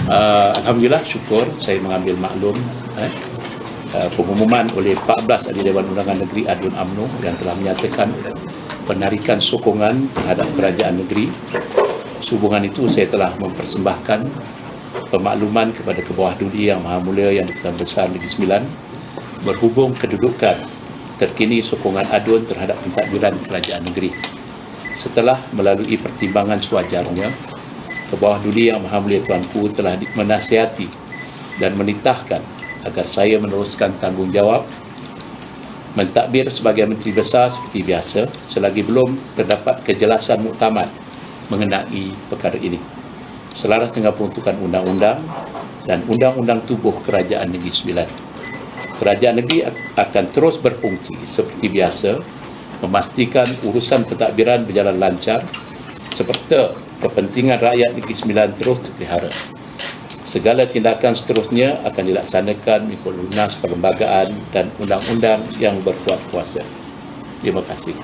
Alhamdulillah, syukur saya mengambil maklum pengumuman oleh 14 Ahli Dewan Undangan Negeri Adun UMNO yang telah menyatakan penarikan sokongan terhadap kerajaan negeri. Sehubungan itu saya telah mempersembahkan pemakluman kepada Kebawah Duli Yang Maha Mulia Yang di-Pertuan Besar Negeri Sembilan berhubung kedudukan terkini sokongan Adun terhadap pentadbiran kerajaan negeri. Setelah melalui pertimbangan sewajarnya, Kebawah Duli Yang Maha Mulia Tuanku telah menasihati dan menitahkan agar saya meneruskan tanggungjawab mentadbir sebagai Menteri Besar seperti biasa selagi belum terdapat kejelasan muktamad mengenai perkara ini. Selaras dengan peruntukan undang-undang dan undang-undang tubuh Kerajaan Negeri Sembilan, Kerajaan Negeri akan terus berfungsi seperti biasa, memastikan urusan pentadbiran berjalan lancar serta kepentingan rakyat Negeri Sembilan terus terpelihara. Segala tindakan seterusnya akan dilaksanakan mengikut lunas perlembagaan dan undang-undang yang berkuat kuasa. Terima kasih.